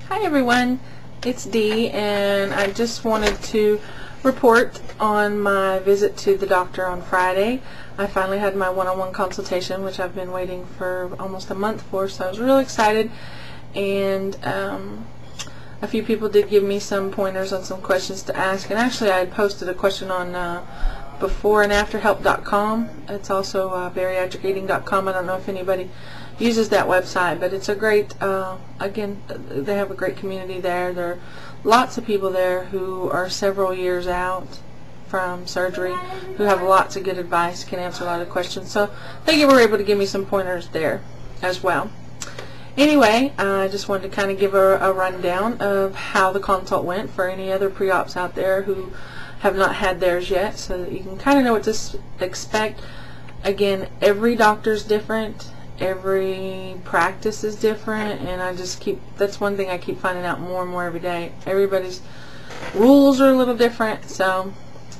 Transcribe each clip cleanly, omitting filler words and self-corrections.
Hi everyone, it's Dee, and I just wanted to report on my visit to the doctor on Friday. I finally had my one-on-one consultation, which I've been waiting for almost a month for, so I was really excited. And a few people did give me some pointers on some questions to ask, and actually I had posted a question on beforeandafterhelp.com. It's also bariatriceating.com. I don't know if anybody uses that website, but it's a great, again, they have a great community there. There are lots of people there who are several years out from surgery, who have lots of good advice, can answer a lot of questions. So they were able to give me some pointers there as well. Anyway, I just wanted to kind of give a rundown of how the consult went for any other pre-ops out there who have not had theirs yet, so that you can kind of know what to expect. Again, every doctor's different, every practice is different, and that's one thing I keep finding out more and more every day. Everybody's rules are a little different, so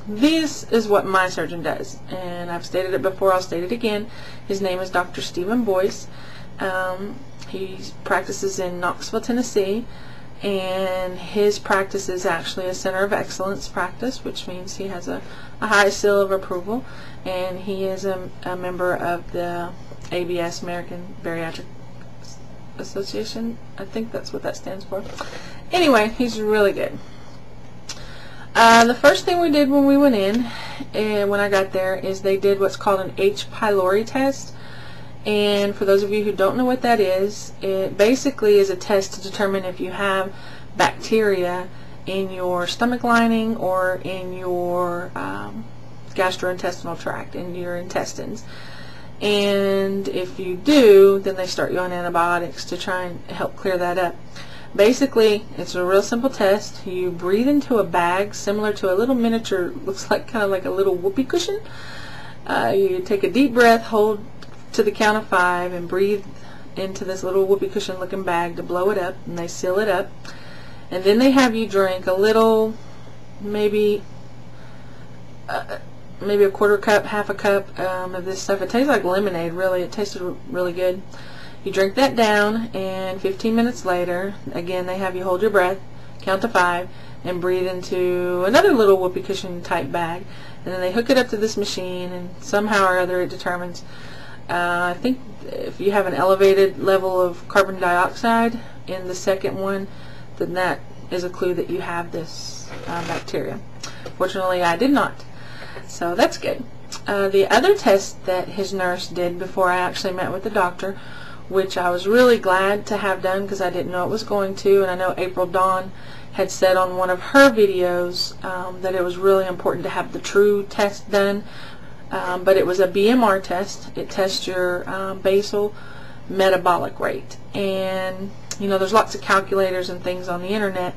this is what my surgeon does, and I've stated it before, I'll state it again. His name is Dr. Stephen Boyce. He practices in Knoxville, Tennessee, and his practice is actually a Center of Excellence practice, which means he has a high seal of approval, and he is a member of the ABS, American Bariatric Association. I think that's what that stands for. Anyway, he's really good. The first thing we did when we went in, when I got there, is they did what's called an H. pylori test. And for those of you who don't know what that is, it basically is a test to determine if you have bacteria in your stomach lining or in your gastrointestinal tract, in your intestines. And if you do, then they start you on antibiotics to try and help clear that up. Basically, it's a real simple test. You breathe into a bag similar to a little miniature, looks like kind of like a little whoopee cushion. You take a deep breath, hold to the count of 5, and breathe into this little whoopee cushion looking bag to blow it up, and they seal it up. And then they have you drink a little, maybe a quarter cup, half a cup of this stuff. It tastes like lemonade, really. It tasted really good. You drink that down, and 15 minutes later, again, they have you hold your breath, count to 5, and breathe into another little whoopee cushion type bag. And then they hook it up to this machine, and somehow or other it determines, I think if you have an elevated level of carbon dioxide in the second one, then that is a clue that you have this bacteria. Fortunately, I did not. So that's good. The other test that his nurse did before I actually met with the doctor, which I was really glad to have done because I didn't know it was going to, and I know April Dawn had said on one of her videos that it was really important to have the true test done, but it was a BMR test. It tests your basal metabolic rate, and you know, there's lots of calculators and things on the internet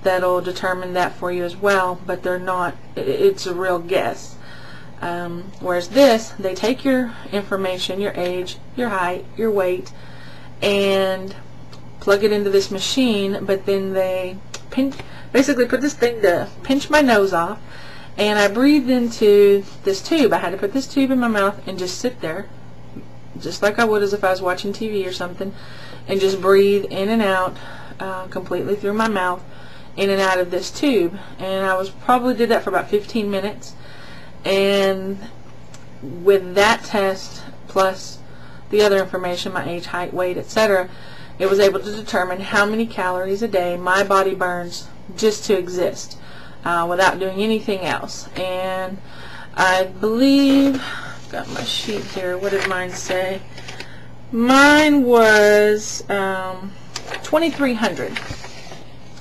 that'll determine that for you as well, but they're not, it's a real guess. Whereas this, they take your information, your age, your height, your weight, and plug it into this machine, but then they basically put this thing to pinch my nose off, and I breathed into this tube. I had to put this tube in my mouth and just sit there, just like I would as if I was watching TV or something, and just breathe in and out completely through my mouth, in and out of this tube. And I probably did that for about 15 minutes. And with that test plus the other information, my age, height, weight, etc., it was able to determine how many calories a day my body burns just to exist without doing anything else. And I believe, I've got my sheet here, what did mine say? Mine was 2,300.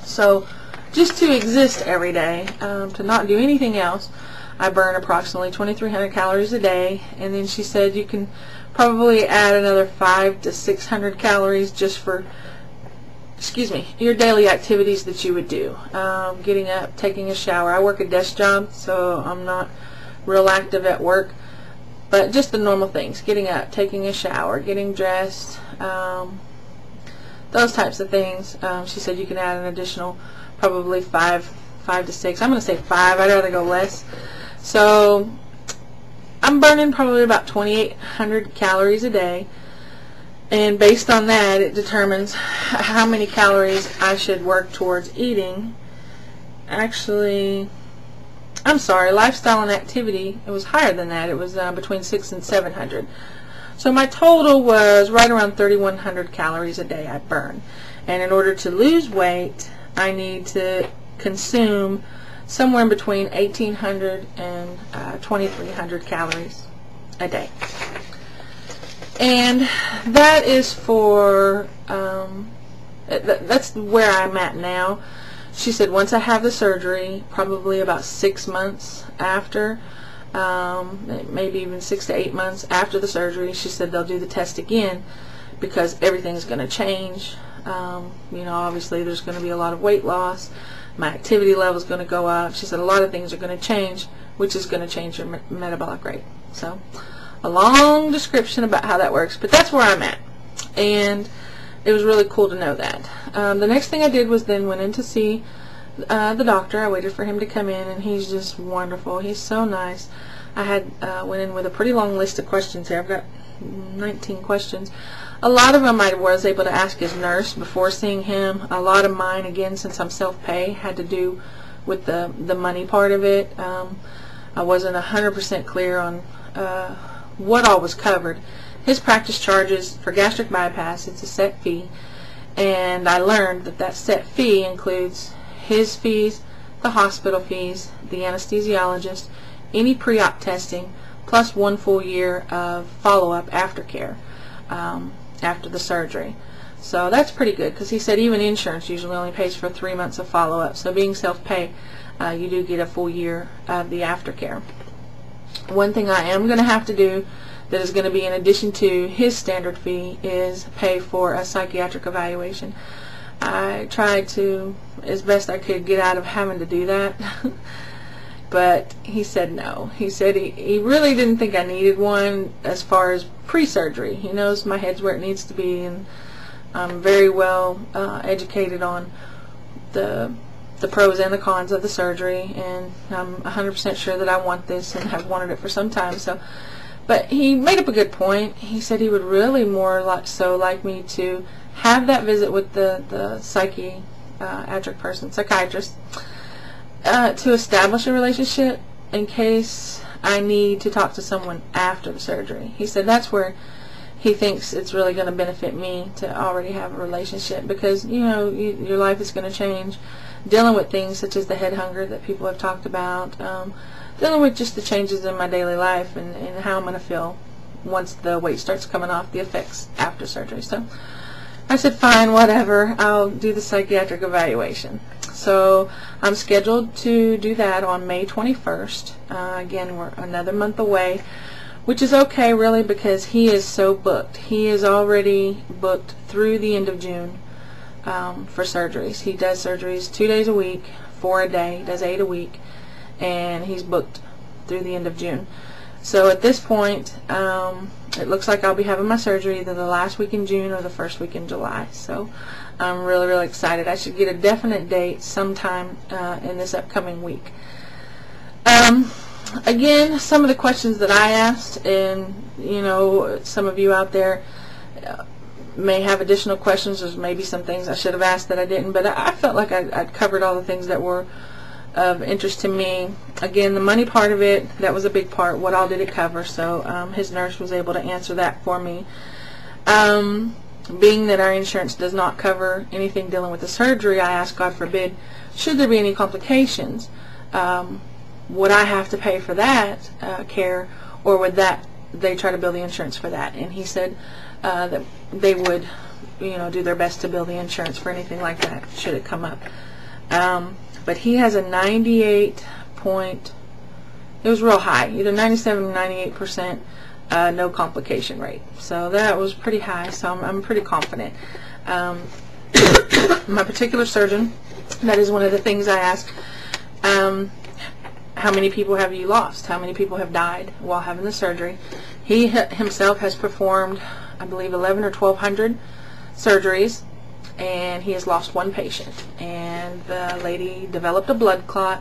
So just to exist every day, to not do anything else, I burn approximately 2,300 calories a day. And then she said you can probably add another 500 to 600 calories just for, your daily activities that you would do. Getting up, taking a shower. I work a desk job, so I'm not real active at work, but just the normal things. Getting up, taking a shower, getting dressed, those types of things. She said you can add an additional probably 5 to 6. I'm going to say 5. I'd rather go less. So I'm burning probably about 2,800 calories a day. And based on that, it determines how many calories I should work towards eating. Actually, I'm sorry, lifestyle and activity, it was higher than that. It was between 600 and 700. So my total was right around 3,100 calories a day I burn. And in order to lose weight, I need to consume somewhere in between 1,800 and 2,300 calories a day. And that is for, that's where I'm at now. She said once I have the surgery, probably about 6 months after, maybe even 6 to 8 months after the surgery, she said they'll do the test again because everything's going to change. You know, obviously there's going to be a lot of weight loss. My activity level is going to go up. She said a lot of things are going to change, which is going to change your metabolic rate. So a long description about how that works, but that's where I'm at. And it was really cool to know that. The next thing I did was then went in to see the doctor. I waited for him to come in, and he's just wonderful. He's so nice. I had went in with a pretty long list of questions here. I've got 19 questions. A lot of them I was able to ask his nurse before seeing him. A lot of mine, again, since I'm self-pay, had to do with the money part of it. I wasn't 100% clear on what all was covered. His practice charges for gastric bypass, it's a set fee, and I learned that that set fee includes his fees, the hospital fees, the anesthesiologist, any pre-op testing, plus 1 full year of follow-up aftercare after the surgery. So that's pretty good, because he said even insurance usually only pays for 3 months of follow-up. So being self-pay, you do get a full year of the aftercare. One thing I am going to have to do that is going to be in addition to his standard fee is pay for a psychiatric evaluation. I tried to, as best I could, get out of having to do that. But he said no. He said he really didn't think I needed one as far as pre-surgery. He knows my head's where it needs to be, and I'm very well educated on the pros and the cons of the surgery, and I'm 100% sure that I want this, and I've wanted it for some time. So, but he made up a good point. He said he would really more like me to have that visit with the psychiatrist, to establish a relationship in case I need to talk to someone after the surgery. He said that's where he thinks it's really going to benefit me to already have a relationship, because you know your life is going to change, dealing with things such as the head hunger that people have talked about, dealing with just the changes in my daily life and how I'm going to feel once the weight starts coming off, the effects after surgery. So I said fine, whatever, I'll do the psychiatric evaluation. So I'm scheduled to do that on May 21st. Again, we're another month away, which is okay really, because he is so booked. He is already booked through the end of June for surgeries. He does surgeries 2 days a week, 4 a day, does 8 a week, and he's booked through the end of June. So at this point, it looks like I'll be having my surgery either the last week in June or the first week in July. So I'm really, really excited. I should get a definite date sometime in this upcoming week. Again, some of the questions that I asked, and you know, some of you out there may have additional questions. There's maybe some things I should have asked that I didn't, but I felt like I'd covered all the things that were of interest to me. Again, the money part of it, that was a big part. What all did it cover? So his nurse was able to answer that for me. Being that our insurance does not cover anything dealing with the surgery, I asked, God forbid, should there be any complications, would I have to pay for that care, or would they try to bill the insurance for that? And he said that they would, you know, do their best to bill the insurance for anything like that should it come up. But he has a 98 point, it was real high, either 97 or 98% no complication rate. So that was pretty high, so I'm pretty confident. My particular surgeon, that is one of the things I ask, how many people have you lost? How many people have died while having the surgery? He himself has performed, I believe, 11 or 1,200 surgeries, and he has lost 1 patient, and the lady developed a blood clot,